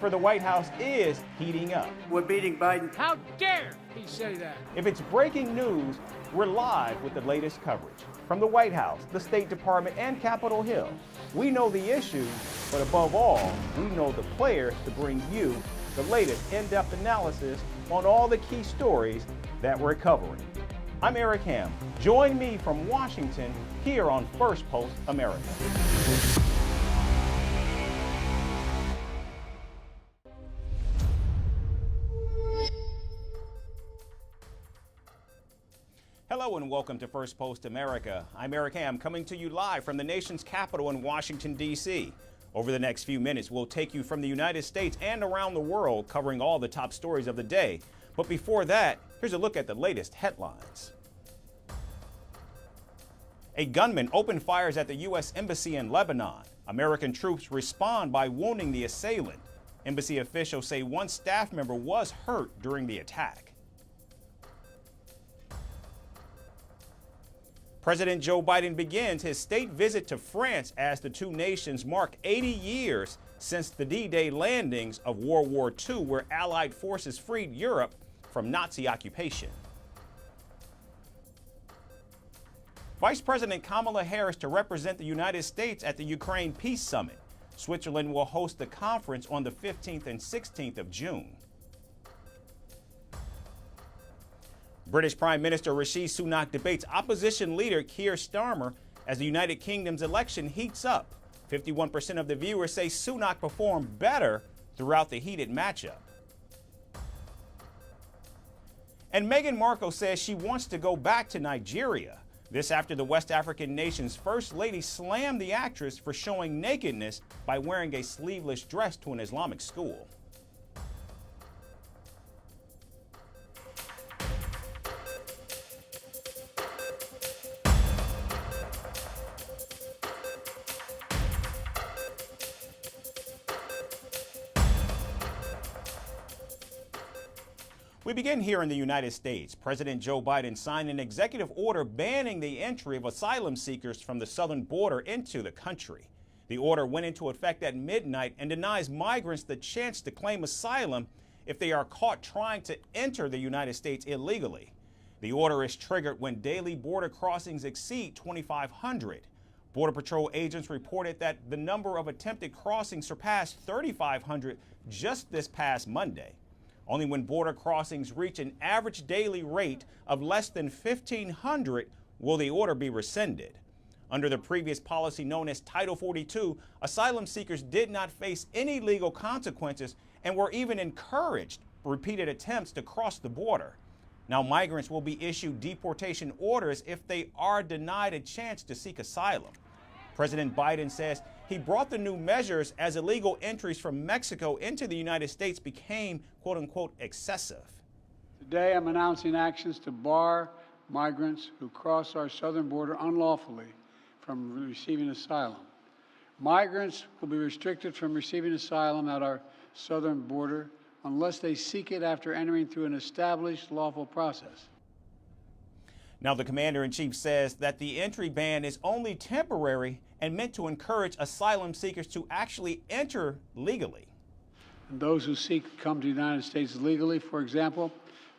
for the White House is heating up. We're beating Biden. How dare he say that? If it's breaking news, we're live with the latest coverage. From the White House, the State Department, and Capitol Hill. We know the issues, but above all, we know the players to bring you the latest in-depth analysis on all the key stories that we're covering. I'm Eric Ham. Join me from Washington here on Firstpost America. Hello and welcome to Firstpost America. I'm Eric Ham, coming to you live from the nation's capital in Washington, D.C. Over the next few minutes, we'll take you from the United States and around the world, covering all the top stories of the day. But before that, here's a look at the latest headlines. A gunman opened fires at the U.S. Embassy in Lebanon. American troops respond by wounding the assailant. Embassy officials say one staff member was hurt during the attack. President Joe Biden begins his state visit to France as the two nations mark 80 years since the D-Day landings of World War II, where Allied forces freed Europe from Nazi occupation. Vice President Kamala Harris to represent the United States at the Ukraine Peace Summit. Switzerland will host the conference on the 15th and 16th of June. British Prime Minister Rishi Sunak debates opposition leader Keir Starmer as the United Kingdom's election heats up. 51% of the viewers say Sunak performed better throughout the heated matchup. And Meghan Markle says she wants to go back to Nigeria. This after the West African nation's first lady slammed the actress for showing nakedness by wearing a sleeveless dress to an Islamic school. We begin here in the United States. President Joe Biden signed an executive order banning the entry of asylum seekers from the southern border into the country. The order went into effect at midnight and denies migrants the chance to claim asylum if they are caught trying to enter the United States illegally. The order is triggered when daily border crossings exceed 2,500. Border Patrol agents reported that the number of attempted crossings surpassed 3,500 just this past Monday. Only when border crossings reach an average daily rate of less than 1,500 will the order be rescinded. Under the previous policy known as Title 42, asylum seekers did not face any legal consequences and were even encouraged repeated attempts to cross the border. Now migrants will be issued deportation orders if they are denied a chance to seek asylum. President Biden says he brought the new measures as illegal entries from Mexico into the United States became, quote unquote, excessive. Today I'm announcing actions to bar migrants who cross our southern border unlawfully from receiving asylum. Migrants will be restricted from receiving asylum at our southern border unless they seek it after entering through an established lawful process. Now, the commander-in-chief says that the entry ban is only temporary and meant to encourage asylum seekers to actually enter legally. And those who seek to come to the United States legally, for example,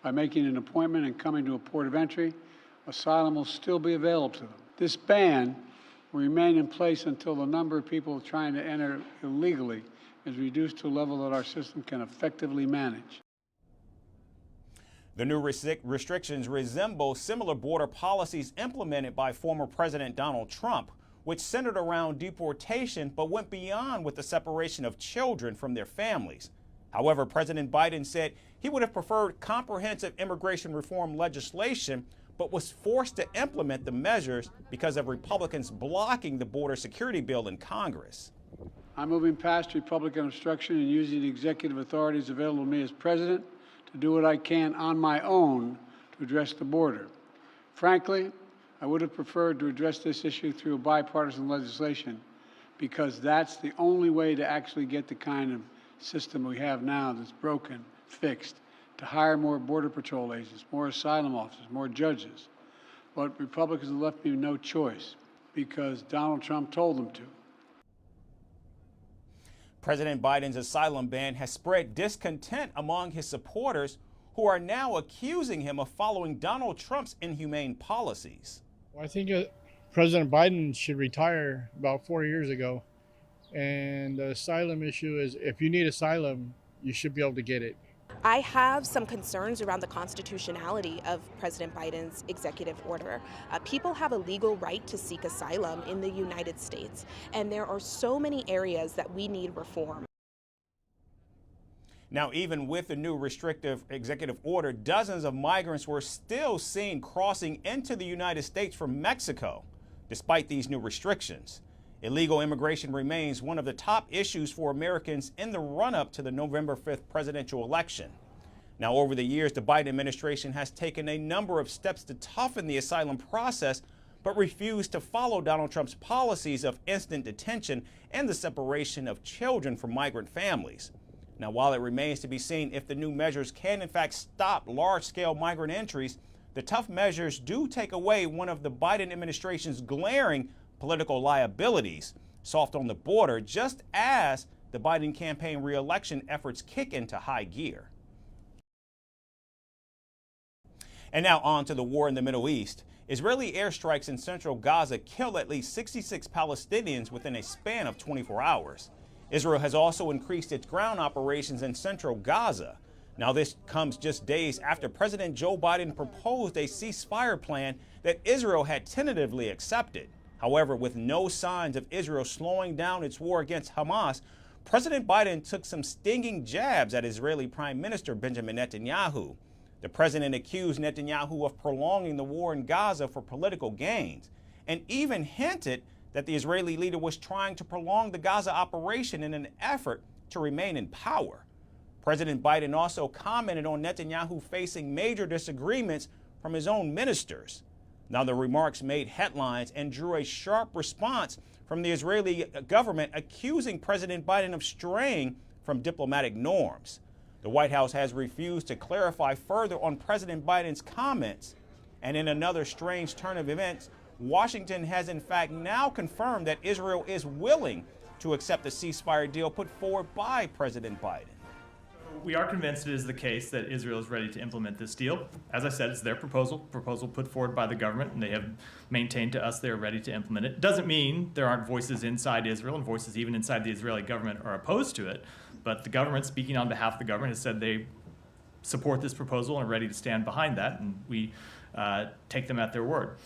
by making an appointment and coming to a port of entry, asylum will still be available to them. This ban will remain in place until the number of people trying to enter illegally is reduced to a level that our system can effectively manage. The new restrictions resemble similar border policies implemented by former President Donald Trump, which centered around deportation but went beyond with the separation of children from their families. However, President Biden said he would have preferred comprehensive immigration reform legislation, but was forced to implement the measures because of Republicans blocking the border security bill in Congress. I'm moving past Republican obstruction and using the executive authorities available to me as president to do what I can on my own to address the border. Frankly, I would have preferred to address this issue through bipartisan legislation because that's the only way to actually get the kind of system we have now that's broken, fixed, to hire more Border Patrol agents, more asylum officers, more judges. But Republicans have left me no choice because Donald Trump told them to. President Biden's asylum ban has spread discontent among his supporters, who are now accusing him of following Donald Trump's inhumane policies. Well, I think President Biden should retire about 4 years ago. And the asylum issue is, if you need asylum, you should be able to get it. I have some concerns around the constitutionality of President Biden's executive order. People have a legal right to seek asylum in the United States, and there are so many areas that we need reform. Now, even with the new restrictive executive order, dozens of migrants were still seen crossing into the United States from Mexico, despite these new restrictions. Illegal immigration remains one of the top issues for Americans in the run-up to the November 5th presidential election. Now, over the years, the Biden administration has taken a number of steps to toughen the asylum process, but refused to follow Donald Trump's policies of instant detention and the separation of children from migrant families. Now, while it remains to be seen if the new measures can in fact stop large-scale migrant entries, the tough measures do take away one of the Biden administration's glaring political liabilities, soft on the border, just as the Biden campaign re-election efforts kick into high gear. And now on to the war in the Middle East. Israeli airstrikes in Central Gaza killed at least 66 Palestinians within a span of 24 hours. Israel has also increased its ground operations in Central Gaza. Now, this comes just days after President Joe Biden proposed a ceasefire plan that Israel had tentatively accepted. However, with no signs of Israel slowing down its war against Hamas, President Biden took some stinging jabs at Israeli Prime Minister Benjamin Netanyahu. The president accused Netanyahu of prolonging the war in Gaza for political gains, and even hinted that the Israeli leader was trying to prolong the Gaza operation in an effort to remain in power. President Biden also commented on Netanyahu facing major disagreements from his own ministers. Now, the remarks made headlines and drew a sharp response from the Israeli government, accusing President Biden of straying from diplomatic norms. The White House has refused to clarify further on President Biden's comments. And in another strange turn of events, Washington has in fact now confirmed that Israel is willing to accept the ceasefire deal put forward by President Biden. We are convinced it is the case that Israel is ready to implement this deal. As I said, it's their proposal put forward by the government, and they have maintained to us they are ready to implement it. Doesn't mean there aren't voices inside Israel, and voices even inside the Israeli government are opposed to it. But the government, speaking on behalf of the government, has said they support this proposal and are ready to stand behind that, and we take them at their word.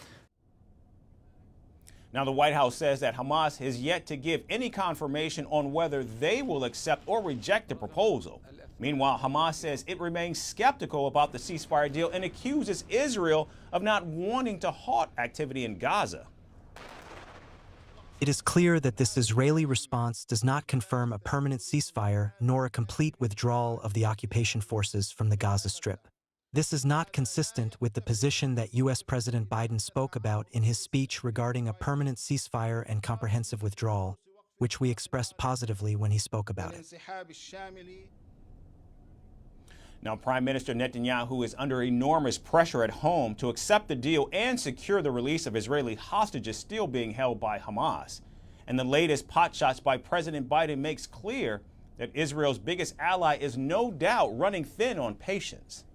Now, the White House says that Hamas has yet to give any confirmation on whether they will accept or reject the proposal. Meanwhile, Hamas says it remains skeptical about the ceasefire deal and accuses Israel of not wanting to halt activity in Gaza. It is clear that this Israeli response does not confirm a permanent ceasefire nor a complete withdrawal of the occupation forces from the Gaza Strip. This is not consistent with the position that U.S. President Biden spoke about in his speech regarding a permanent ceasefire and comprehensive withdrawal, which we expressed positively when he spoke about it. Now, Prime Minister Netanyahu is under enormous pressure at home to accept the deal and secure the release of Israeli hostages still being held by Hamas. And the latest potshots by President Biden makes clear that Israel's biggest ally is no doubt running thin on patience.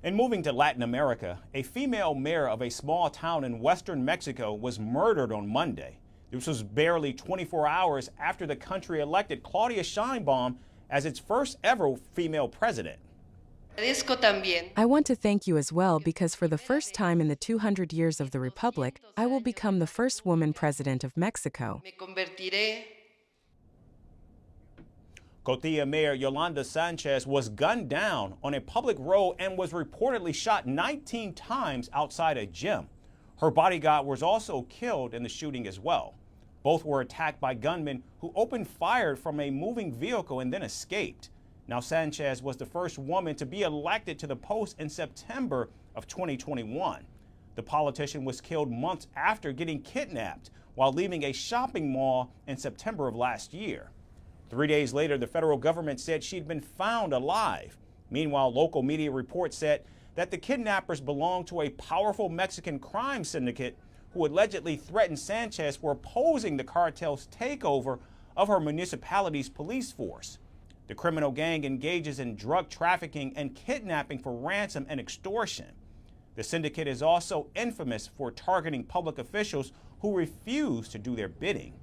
And moving to Latin America, a female mayor of a small town in western Mexico was murdered on Monday. This was barely 24 hours after the country elected Claudia Sheinbaum as its first ever female president. I want to thank you as well, because for the first time in the 200 years of the Republic, I will become the first woman president of Mexico. Cotija Mayor Yolanda Sanchez was gunned down on a public road and was reportedly shot 19 times outside a gym. Her bodyguard was also killed in the shooting as well. Both were attacked by gunmen who opened fire from a moving vehicle and then escaped. Now, Sanchez was the first woman to be elected to the post in September of 2021. The politician was killed months after getting kidnapped while leaving a shopping mall in September of last year. 3 days later, the federal government said she'd been found alive. Meanwhile, local media reports said that the kidnappers belonged to a powerful Mexican crime syndicate who allegedly threatened Sanchez for opposing the cartel's takeover of her municipality's police force. The criminal gang engages in drug trafficking and kidnapping for ransom and extortion. The syndicate is also infamous for targeting public officials who refuse to do their bidding.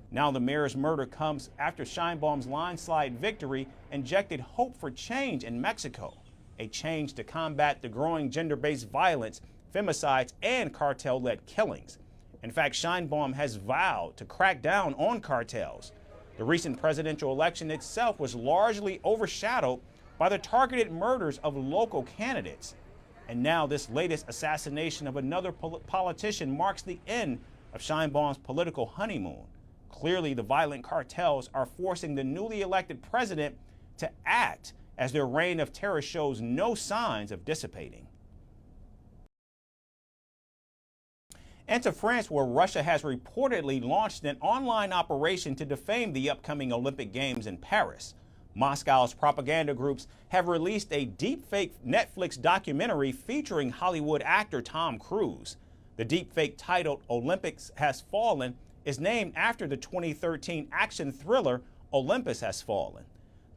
Now the mayor's murder comes after Sheinbaum's landslide victory injected hope for change in Mexico, a change to combat the growing gender-based violence, femicides, and cartel-led killings. In fact, Sheinbaum has vowed to crack down on cartels. The recent presidential election itself was largely overshadowed by the targeted murders of local candidates. And now this latest assassination of another politician marks the end of Sheinbaum's political honeymoon. Clearly, the violent cartels are forcing the newly elected president to act as their reign of terror shows no signs of dissipating. And to France, where Russia has reportedly launched an online operation to defame the upcoming Olympic Games in Paris. Moscow's propaganda groups have released a deepfake Netflix documentary featuring Hollywood actor Tom Cruise. The deepfake, titled Olympics Has Fallen, is named after the 2013 action thriller Olympus Has Fallen.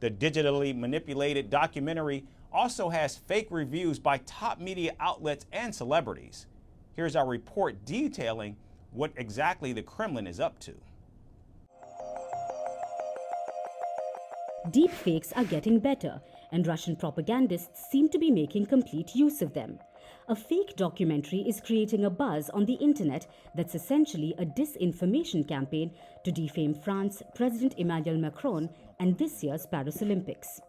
The digitally manipulated documentary also has fake reviews by top media outlets and celebrities. Here's our report detailing what exactly the Kremlin is up to. Deepfakes are getting better, and Russian propagandists seem to be making complete use of them. A fake documentary is creating a buzz on the internet that's essentially a disinformation campaign to defame France, President Emmanuel Macron, and this year's Paris Olympics.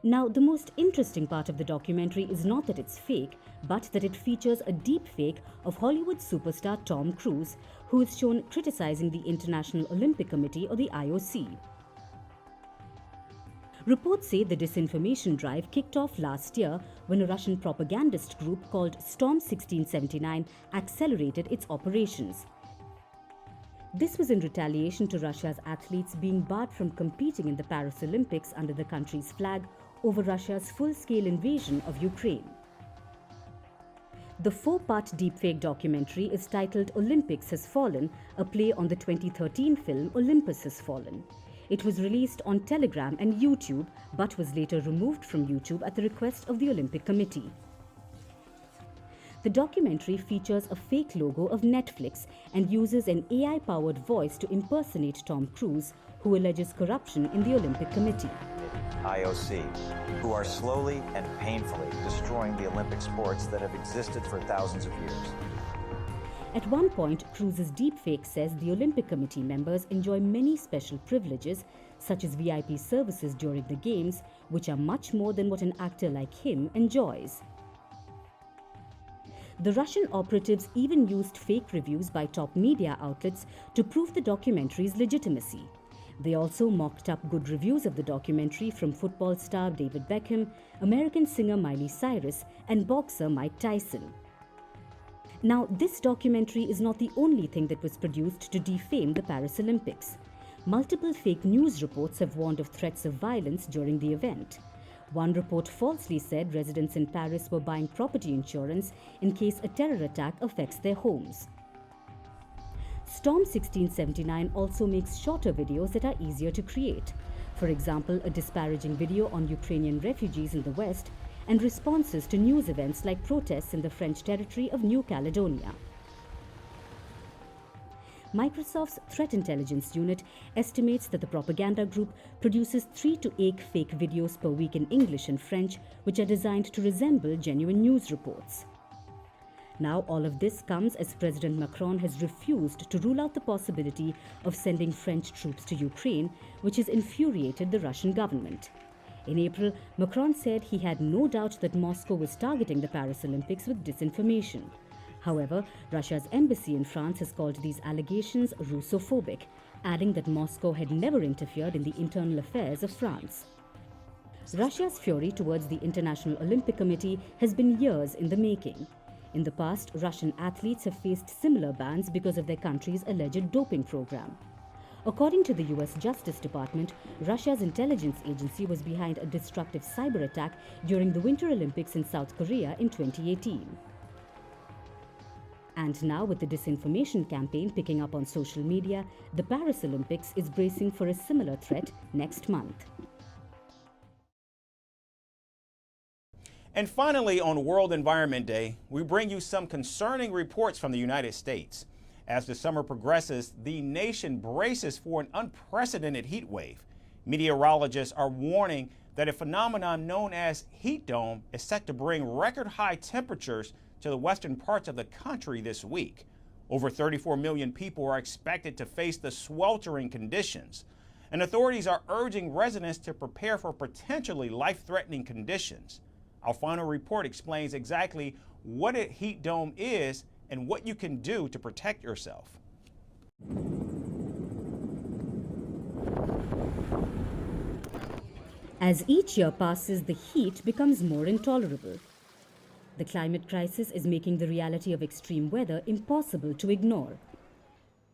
Now, the most interesting part of the documentary is not that it's fake, but that it features a deep fake of Hollywood superstar Tom Cruise, who is shown criticizing the International Olympic Committee, or the IOC. Reports say the disinformation drive kicked off last year when a Russian propagandist group called Storm 1679 accelerated its operations. This was in retaliation to Russia's athletes being barred from competing in the Paris Olympics under the country's flag over Russia's full-scale invasion of Ukraine. The 4-part deepfake documentary is titled Olympics Has Fallen, a play on the 2013 film Olympus Has Fallen. It was released on Telegram and YouTube, but was later removed from YouTube at the request of the Olympic Committee. The documentary features a fake logo of Netflix and uses an AI-powered voice to impersonate Tom Cruise, who alleges corruption in the Olympic Committee. IOC, who are slowly and painfully destroying the Olympic sports that have existed for thousands of years. At one point, Cruise's deepfake says the Olympic Committee members enjoy many special privileges, such as VIP services during the Games, which are much more than what an actor like him enjoys. The Russian operatives even used fake reviews by top media outlets to prove the documentary's legitimacy. They also mocked up good reviews of the documentary from football star David Beckham, American singer Miley Cyrus, and boxer Mike Tyson. Now, this documentary is not the only thing that was produced to defame the Paris Olympics. Multiple fake news reports have warned of threats of violence during the event. One report falsely said residents in Paris were buying property insurance in case a terror attack affects their homes. Storm 1679 also makes shorter videos that are easier to create. For example, a disparaging video on Ukrainian refugees in the West and responses to news events like protests in the French territory of New Caledonia. Microsoft's Threat Intelligence Unit estimates that the propaganda group produces 3 to 8 fake videos per week in English and French, which are designed to resemble genuine news reports. Now, all of this comes as President Macron has refused to rule out the possibility of sending French troops to Ukraine, which has infuriated the Russian government. In April, Macron said he had no doubt that Moscow was targeting the Paris Olympics with disinformation. However, Russia's embassy in France has called these allegations Russophobic, adding that Moscow had never interfered in the internal affairs of France. Russia's fury towards the International Olympic Committee has been years in the making. In the past, Russian athletes have faced similar bans because of their country's alleged doping program. According to the US Justice Department, Russia's intelligence agency was behind a destructive cyber attack during the Winter Olympics in South Korea in 2018. And now, with the disinformation campaign picking up on social media, the Paris Olympics is bracing for a similar threat next month. And finally, on World Environment Day, we bring you some concerning reports from the United States. As the summer progresses, the nation braces for an unprecedented heat wave. Meteorologists are warning that a phenomenon known as heat dome is set to bring record high temperatures to the western parts of the country this week. Over 34 million people are expected to face the sweltering conditions, and authorities are urging residents to prepare for potentially life-threatening conditions. Our final report explains exactly what a heat dome is and what you can do to protect yourself. As each year passes, the heat becomes more intolerable. The climate crisis is making the reality of extreme weather impossible to ignore.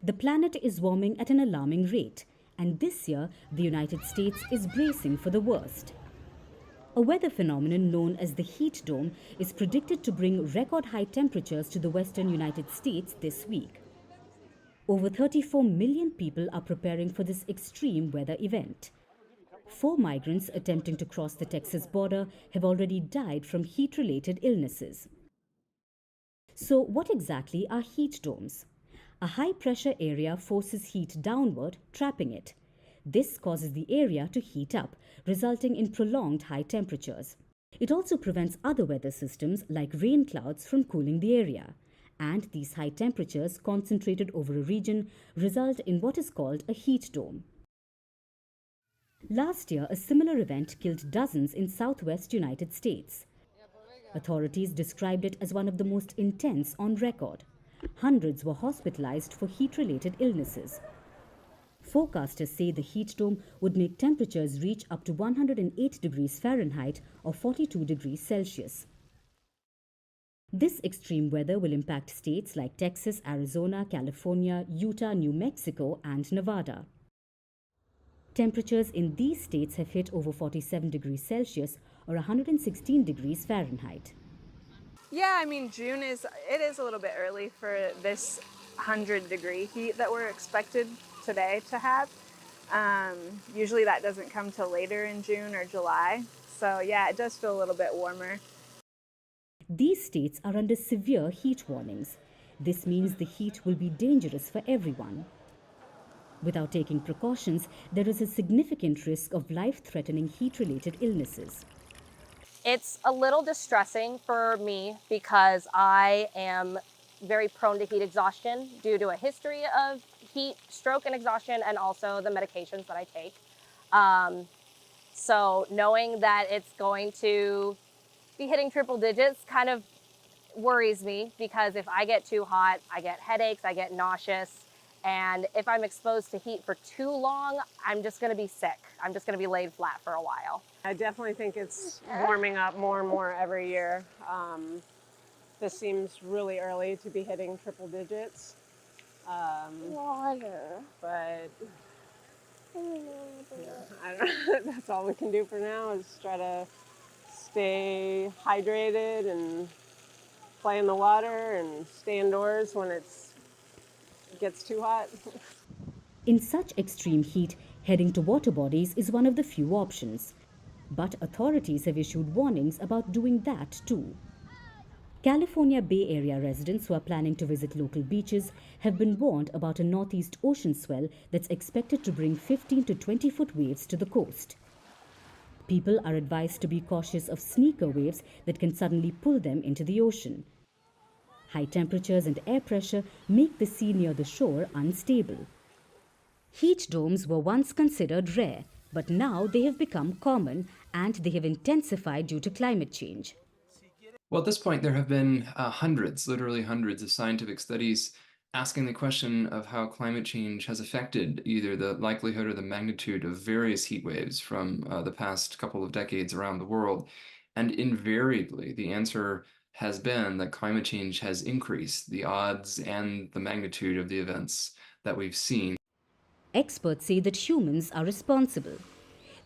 The planet is warming at an alarming rate, and this year, the United States is bracing for the worst. A weather phenomenon known as the heat dome is predicted to bring record high temperatures to the western United States this week. Over 34 million people are preparing for this extreme weather event. 4 migrants attempting to cross the Texas border have already died from heat-related illnesses. So what exactly are heat domes? A high-pressure area forces heat downward, trapping it. This causes the area to heat up, resulting in prolonged high temperatures. It also prevents other weather systems like rain clouds from cooling the area. And these high temperatures concentrated over a region result in what is called a heat dome. Last year, a similar event killed dozens in southwest United States. Authorities described it as one of the most intense on record. Hundreds were hospitalized for heat-related illnesses. Forecasters say the heat dome would make temperatures reach up to 108 degrees Fahrenheit or 42 degrees Celsius. This extreme weather will impact states like Texas, Arizona, California, Utah, New Mexico, and Nevada. Temperatures in these states have hit over 47 degrees Celsius or 116 degrees Fahrenheit. Yeah, I mean, June is a little bit early for this 100-degree heat that we're expected today to have. Usually that doesn't come till later in June or July. So yeah, it does feel a little bit warmer. These states are under severe heat warnings. This means the heat will be dangerous for everyone. Without taking precautions, there is a significant risk of life-threatening heat-related illnesses. It's a little distressing for me because I am very prone to heat exhaustion due to a history of heat stroke and exhaustion, and also the medications that I take. So knowing that it's going to be hitting triple digits kind of worries me, because if I get too hot, I get headaches, I get nauseous. And if I'm exposed to heat for too long, I'm just going to be sick. I'm just going to be laid flat for a while. I definitely think it's warming up more and more every year. This seems really early to be hitting triple digits. Water. But I don't know. That's all we can do for now is try to stay hydrated and play in the water and stay indoors when it gets too hot. In such extreme heat, heading to water bodies is one of the few options. But authorities have issued warnings about doing that too. California Bay Area residents who are planning to visit local beaches have been warned about a northeast ocean swell that's expected to bring 15 to 20-foot waves to the coast. People are advised to be cautious of sneaker waves that can suddenly pull them into the ocean. High temperatures and air pressure make the sea near the shore unstable. Heat domes were once considered rare, but now they have become common and they have intensified due to climate change. Well, at this point, there have been hundreds, literally hundreds of scientific studies asking the question of how climate change has affected either the likelihood or the magnitude of various heat waves from the past couple of decades around the world. And invariably, the answer has been that climate change has increased the odds and the magnitude of the events that we've seen. Experts say that humans are responsible.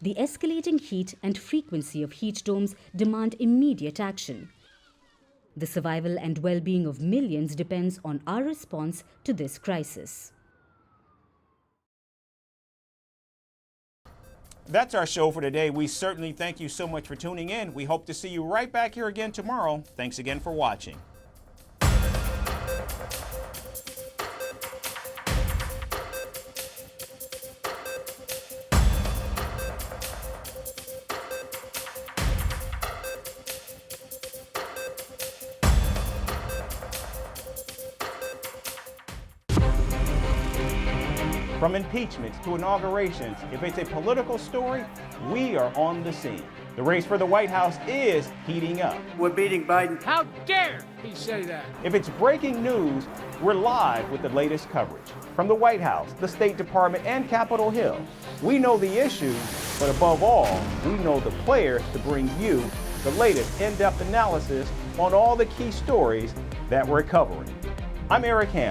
The escalating heat and frequency of heat domes demand immediate action. The survival and well-being of millions depends on our response to this crisis. That's our show for today. We certainly thank you so much for tuning in. We hope to see you right back here again tomorrow. Thanks again for watching. From impeachments to inaugurations, if it's a political story, we are on the scene. The race for the White House is heating up. We're beating Biden. How dare he say that? If it's breaking news, we're live with the latest coverage. From the White House, the State Department, and Capitol Hill, we know the issues, but above all, we know the players to bring you the latest in-depth analysis on all the key stories that we're covering. I'm Eric Ham.